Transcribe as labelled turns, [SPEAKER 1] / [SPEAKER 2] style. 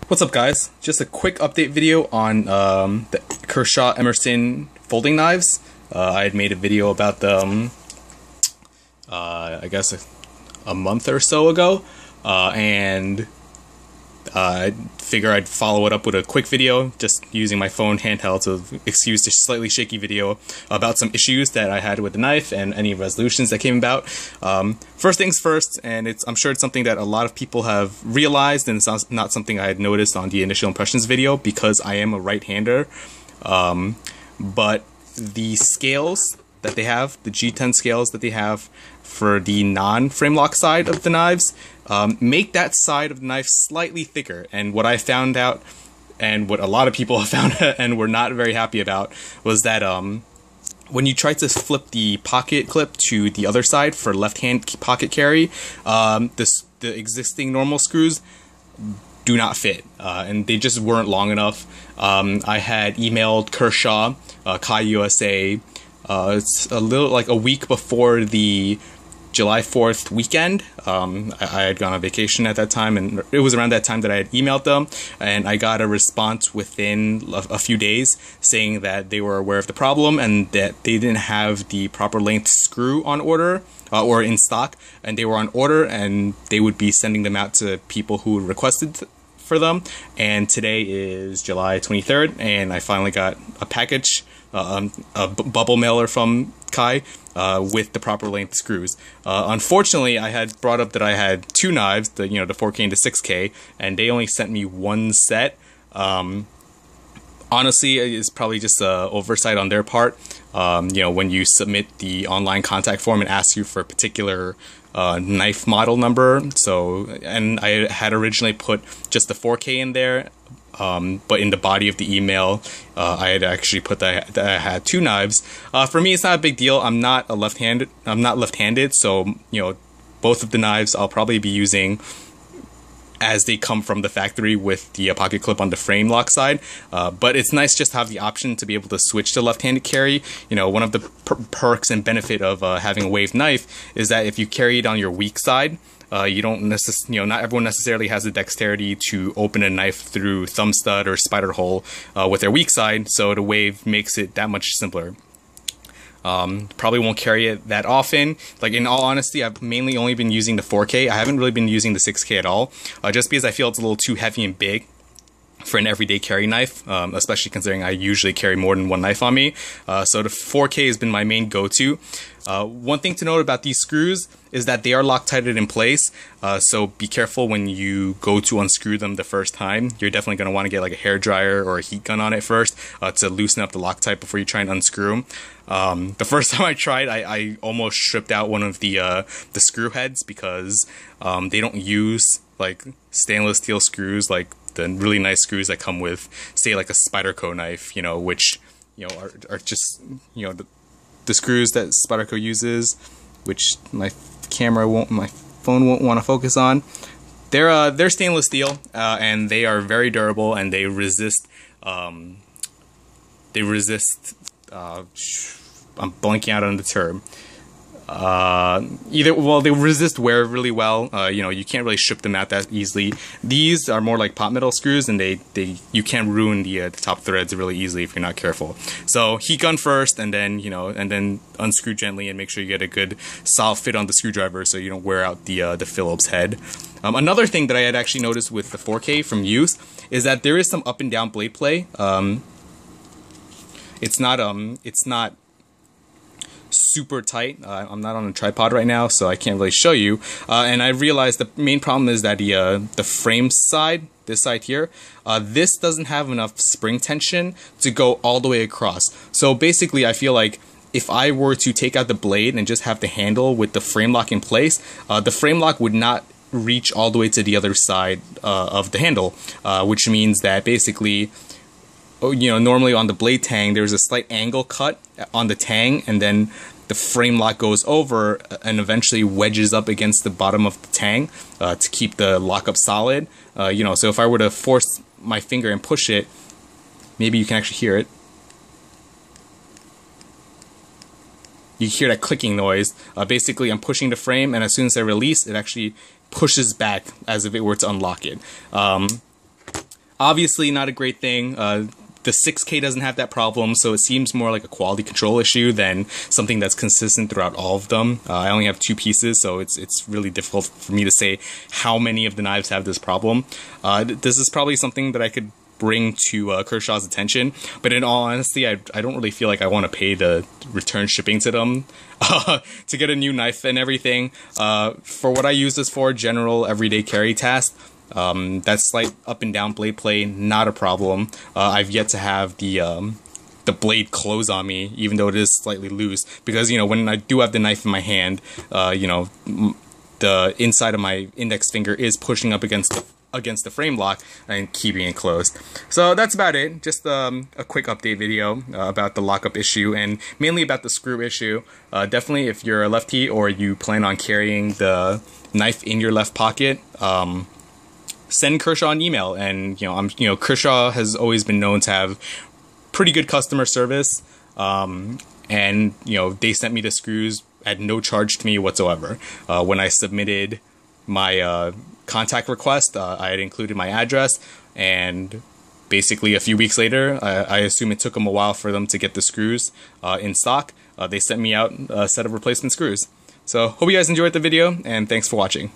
[SPEAKER 1] What's up, guys? Just a quick update video on the Kershaw Emerson folding knives. I had made a video about them, I guess a month or so ago, and I figure I'd follow it up with a quick video, just using my phone handheld to excuse the slightly shaky video about some issues that I had with the knife and any resolutions that came about. First things first, and I'm sure it's something that a lot of people have realized, and it's not something I had noticed on the initial impressions video because I am a right-hander, but the scales that they have, the G10 scales that they have for the non-frame lock side of the knives, make that side of the knife slightly thicker. And what I found out, and what a lot of people have found out and were not very happy about, was that when you try to flip the pocket clip to the other side for left-hand pocket carry, the existing normal screws do not fit, and they just weren't long enough. I had emailed Kershaw, Kai USA, it's a little like a week before the July 4th weekend. I had gone on vacation at that time, and it was around that time that I had emailed them, and I got a response within a few days saying that they were aware of the problem and that they didn't have the proper length screw on order or in stock, and they were on order and they would be sending them out to people who requested for them. And today is July 23rd, and I finally got a package, a bubble mailer from Kai with the proper length screws. Unfortunately, I had brought up that I had two knives, the 4K and the 6K, and they only sent me one set. Honestly, it's probably just an oversight on their part. When you submit the online contact form, it asks you for a particular knife model number. And I had originally put just the 4K in there, but in the body of the email, I had actually put that I had two knives. For me, it's not a big deal. I'm not left-handed, so both of the knives I'll probably be using as they come from the factory with the pocket clip on the frame lock side. But it's nice just to have the option to be able to switch to left-handed carry. One of the perks and benefit of having a waved knife is that if you carry it on your weak side, you don't not everyone necessarily has the dexterity to open a knife through thumb stud or spider hole with their weak side, so the wave makes it that much simpler. Probably won't carry it that often. Like, in all honesty, I've mainly only been using the 4K. I haven't really been using the 6K at all, just because I feel it's a little too heavy and big for an everyday carry knife, especially considering I usually carry more than one knife on me. So the 4K has been my main go-to. One thing to note about these screws is that they are Loctited in place, so be careful when you go to unscrew them the first time. You're definitely going to want to get like a hair dryer or a heat gun on it first to loosen up the Loctite before you try and unscrew them. The first time I tried, I almost stripped out one of the screw heads because they don't use like stainless steel screws like the really nice screws that come with, say, like a Spyderco knife, which are just the screws that Spyderco uses, which my phone won't want to focus on. They're stainless steel, and they are very durable, and they resist. I'm blanking out on the term. They resist wear really well. You can't really strip them out that easily. These are more like pot metal screws, and you can ruin the top threads really easily if you're not careful. So heat gun first, and then and then unscrew gently and make sure you get a good solid fit on the screwdriver so you don't wear out the Phillips head. Another thing that I had actually noticed with the 4K from use is that there is some up and down blade play. It's not super tight. I'm not on a tripod right now, so I can't really show you. And I realized the main problem is that the frame side, this side here, this doesn't have enough spring tension to go all the way across. So basically, I feel like if I were to take out the blade and just have the handle with the frame lock in place, the frame lock would not reach all the way to the other side of the handle, which means that basically, normally on the blade tang, there's a slight angle cut on the tang, and then the frame lock goes over and eventually wedges up against the bottom of the tang to keep the lockup solid. So if I were to force my finger and push it, maybe you can actually hear it. You hear that clicking noise. Basically, I'm pushing the frame, and as soon as I release, it actually pushes back as if it were to unlock it. Obviously not a great thing. The 6K doesn't have that problem, so it seems more like a quality control issue than something that's consistent throughout all of them. I only have 2 pieces, so it's really difficult for me to say how many of the knives have this problem. This is probably something that I could bring to Kershaw's attention, but in all honesty, I don't really feel like I want to pay the return shipping to them to get a new knife and everything. For what I use this for, general everyday carry task, that slight up and down blade play, not a problem. I've yet to have the blade close on me, even though it is slightly loose, because, you know, when I do have the knife in my hand, you know, the inside of my index finger is pushing up against the frame lock and keeping it closed. So that's about it. Just a quick update video about the lockup issue, and mainly about the screw issue. Definitely, if you're a lefty or you plan on carrying the knife in your left pocket, send Kershaw an email. And Kershaw has always been known to have pretty good customer service, and they sent me the screws at no charge to me whatsoever. When I submitted my contact request, I had included my address, and basically a few weeks later, I assume it took them a while for them to get the screws in stock. They sent me out a set of replacement screws. So hope you guys enjoyed the video, and thanks for watching.